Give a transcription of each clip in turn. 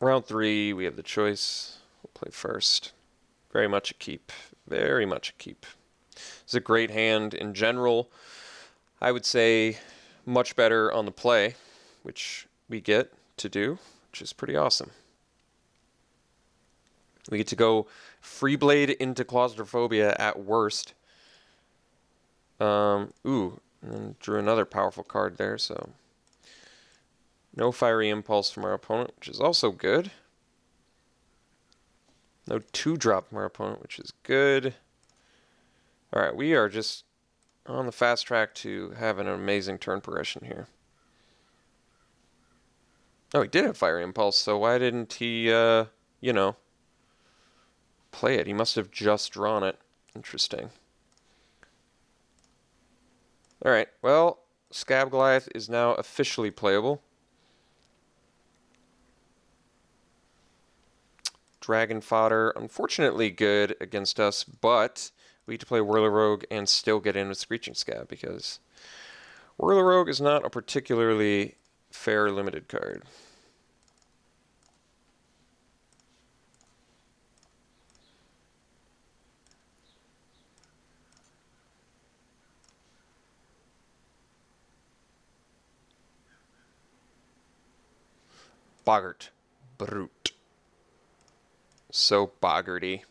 Round 3, we have the choice. We'll play first. Very much a keep. Very much a keep. It's a great hand in general. I would say much better on the play, which we get to do, which is pretty awesome. We get to go free blade into claustrophobia at worst. Ooh, and drew another powerful card there, so no fiery impulse from our opponent, which is also good. No 2-drop from our opponent, which is good. Alright, we are just on the fast track to have an amazing turn progression here. Oh, he did have fiery impulse, so why didn't he, you know, play it? He must have just drawn it. Interesting. Alright, well, Scab Goliath is now officially playable. Dragon Fodder, unfortunately good against us, but we get to play Whirler Rogue and still get in with Screeching Scab because Whirler Rogue is not a particularly fair limited card. Boggart. Brute. So boggarty.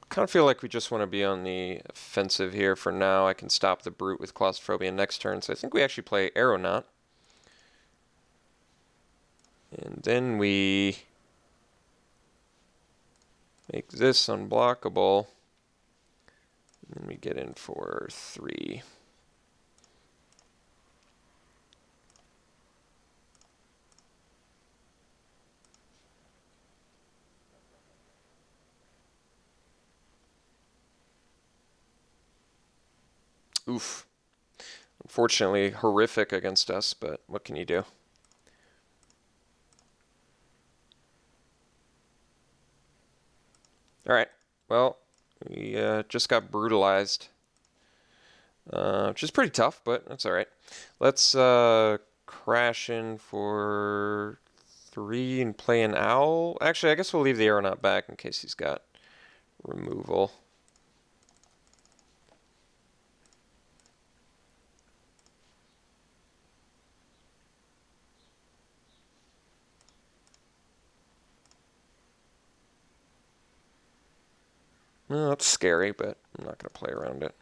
Kind of feel like we just want to be on the offensive here for now. I can stop the Brute with Claustrophobia next turn, so I think we actually play Aeronaut. And then we make this unblockable. And we get in for 3. Oof. Unfortunately, horrific against us, but what can you do? Alright, well, we just got brutalized. Which is pretty tough, but that's alright. Let's crash in for 3 and play an owl. Actually, I guess we'll leave the Aeronaut back in case he's got removal. Well, that's scary, but I'm not going to play around it.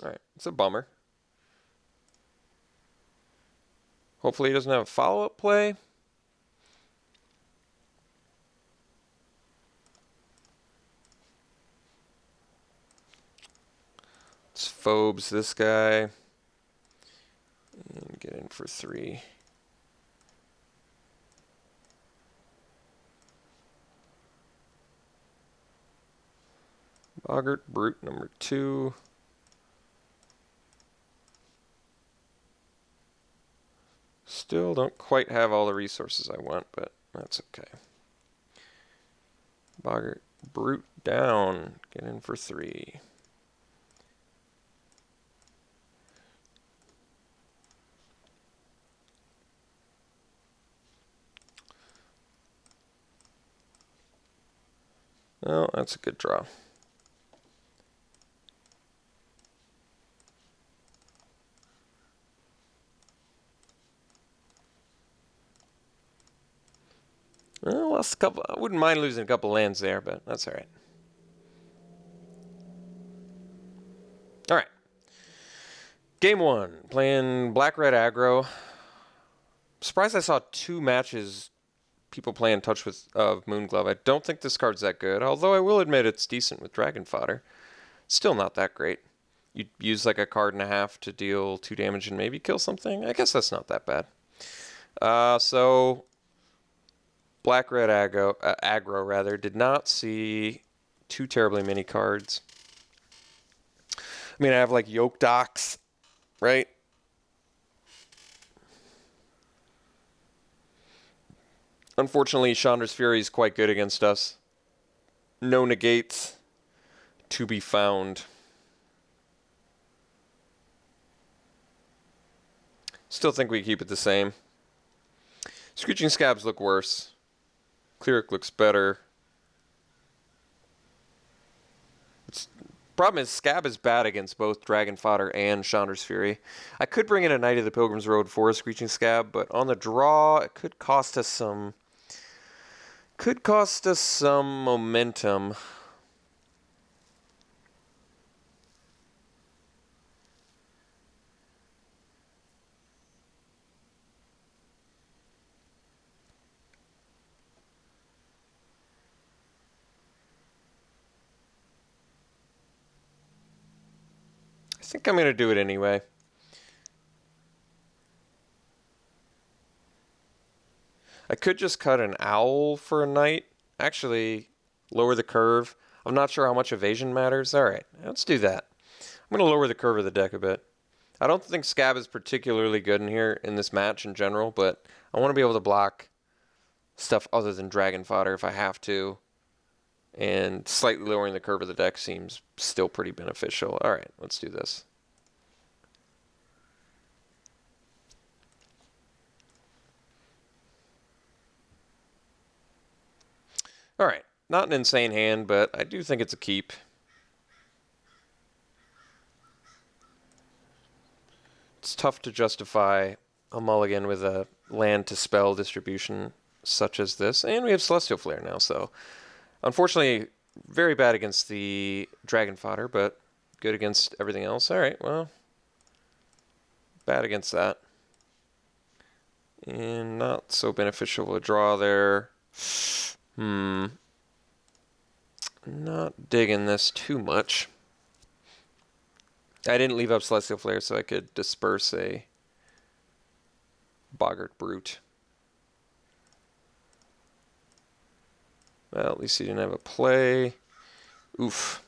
Alright, it's a bummer. Hopefully he doesn't have a follow-up play. Let's phobes this guy. And get in for 3. Boggart, Brute number 2. Still don't quite have all the resources I want, but that's okay. Boggart, Brute down. Get in for 3. Well, that's a good draw. Well, lost a couple. I wouldn't mind losing a couple lands there, but that's all right. All right. Game 1, playing black-red aggro. Surprised I saw 2 matches people playing Touch with Moonglove. I don't think this card's that good, although I will admit it's decent with Dragon Fodder. Still not that great. You'd use like a card and a half to deal 2 damage and maybe kill something. I guess that's not that bad. So black-red aggro rather, did not see too terribly many cards. I mean, I have like Yoke Docks, right? Unfortunately, Chandra's Fury is quite good against us. No negates to be found. Still think we keep it the same. Screeching Scabs look worse. Cleric looks better. Problem is, Scab is bad against both Dragon Fodder and Chandra's Fury. I could bring in a Knight of the Pilgrim's Road for a Screeching Scab, but on the draw, it could cost us some... momentum. I think I'm going to do it anyway. I could just cut an Owl for a Knight. Actually, lower the curve. I'm not sure how much evasion matters. Alright, let's do that. I'm going to lower the curve of the deck a bit. I don't think Scab is particularly good in here in this match in general, but I want to be able to block stuff other than Dragon Fodder if I have to. And slightly lowering the curve of the deck seems still pretty beneficial. Alright, let's do this. Alright, not an insane hand, but I do think it's a keep. It's tough to justify a mulligan with a land to spell distribution such as this. And we have Celestial Flare now, so... Unfortunately, very bad against the Dragon Fodder, but good against everything else. Alright, well... Bad against that. And not so beneficial a draw there. Not digging this too much. I didn't leave up Celestial Flare so I could disperse a Boggart Brute. Well, at least he didn't have a play. Oof.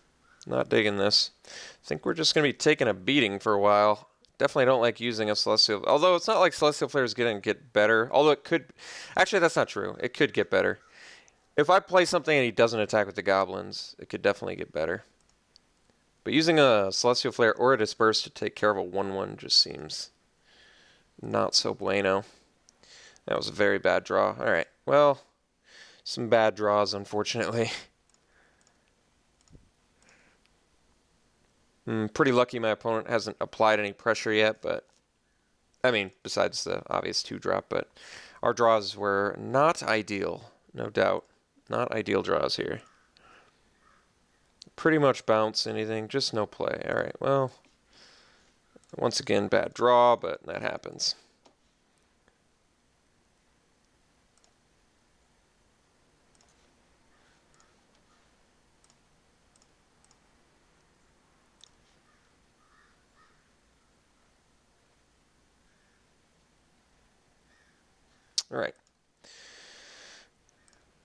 Not digging this. I think we're just going to be taking a beating for a while. Definitely don't like using a Celestial... Although it's not like Celestial Flare is going to get better. Although it could... Actually, that's not true. It could get better. If I play something and he doesn't attack with the goblins, it could definitely get better. But using a Celestial Flare or a Disperse to take care of a 1-1 just seems not so bueno. That was a very bad draw. Alright, well, some bad draws, unfortunately. Pretty lucky my opponent hasn't applied any pressure yet, but... I mean, besides the obvious 2-drop, but our draws were not ideal, no doubt. Not ideal draws here. Pretty much bounce anything, just no play. Alright, well, once again, bad draw, but that happens. Alright.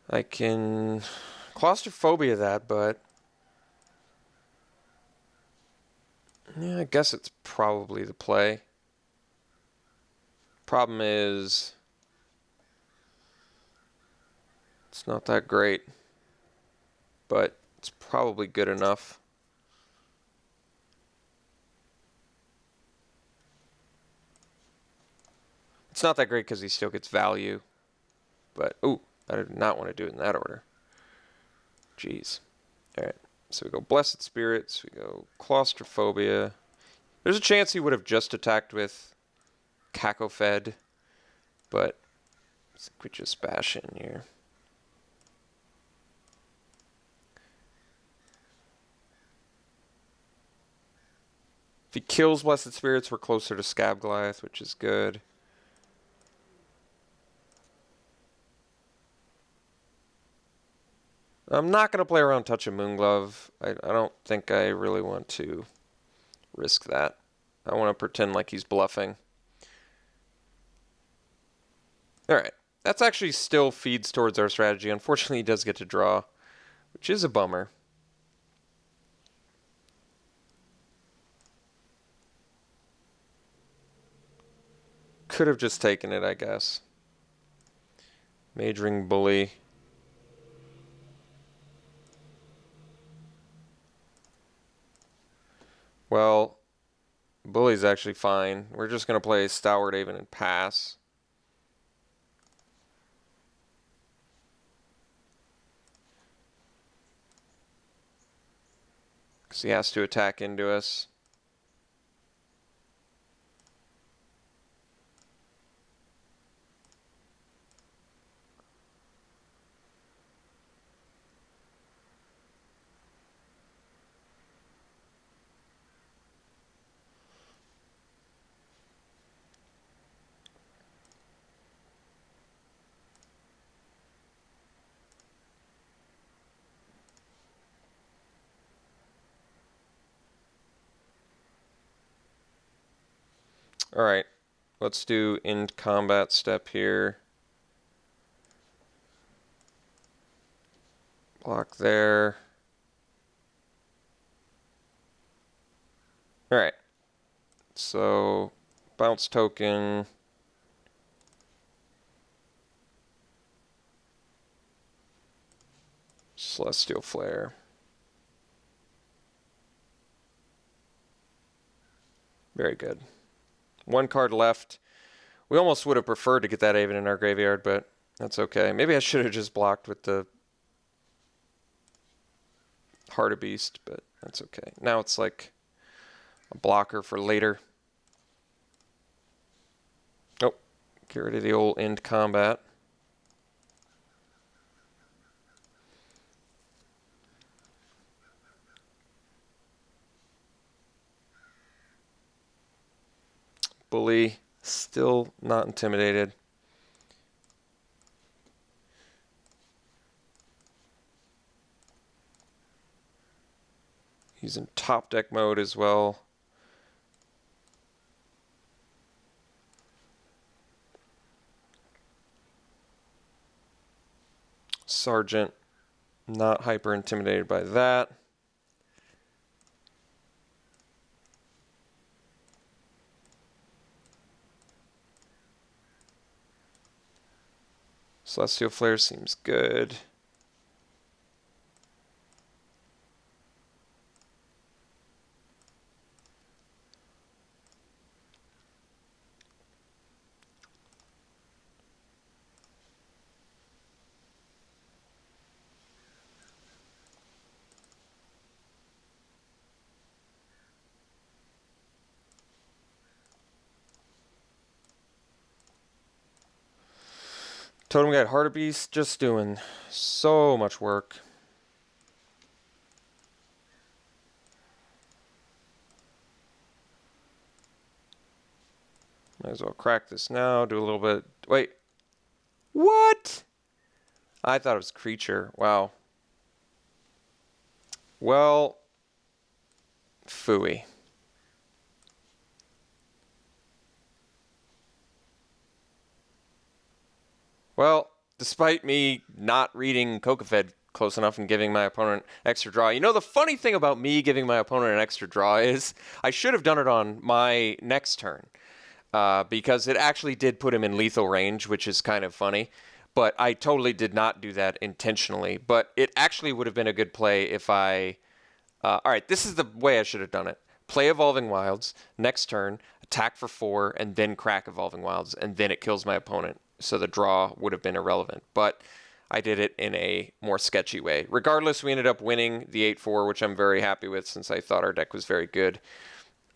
I can claustrophobia that, but yeah, I guess it's probably the play. Problem is, it's not that great, but it's probably good enough. It's not that great because he still gets value, but, ooh, I did not want to do it in that order. Jeez. Alright, so we go Blessed Spirits, we go Claustrophobia. There's a chance he would have just attacked with Cacofed, but I think we just bash in here. If he kills Blessed Spirits, we're closer to Scab Goliath, which is good. I'm not going to play around Touch of Moonglove. I don't think I really want to risk that. I want to pretend like he's bluffing. Alright. That's actually still feeds towards our strategy. Unfortunately, he does get to draw, which is a bummer. Could have just taken it, I guess. Majoring Bully. Well, Bully's actually fine. We're just going to play Stalwart Haven and pass. Because he has to attack into us. Alright, let's do end combat step here. Block there. Alright, so bounce token. Celestial Flare. Very good. One card left. We almost would have preferred to get that Haven in our graveyard, but that's okay. Maybe I should have just blocked with the Heart of Beast, but that's okay. Now it's like a blocker for later. Oh, get rid of the old end combat. Bully, still not intimidated. He's in top deck mode as well. Sergeant, not hyper intimidated by that. Celestial Flare seems good. Totem Guide Heart of Beast, just doing so much work. Might as well crack this now, do a little bit. Wait. What? I thought it was creature. Wow. Well, phooey. Well, despite me not reading Kokafed close enough and giving my opponent extra draw. You know, the funny thing about me giving my opponent an extra draw is I should have done it on my next turn. Because it actually did put him in lethal range, which is kind of funny. But I totally did not do that intentionally. But it actually would have been a good play if I... all right, this is the way I should have done it. Play Evolving Wilds, next turn, attack for 4, and then crack Evolving Wilds, and then it kills my opponent. So the draw would have been irrelevant. But I did it in a more sketchy way. Regardless, we ended up winning the 8-4, which I'm very happy with since I thought our deck was very good.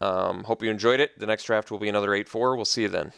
Hope you enjoyed it. The next draft will be another 8-4. We'll see you then.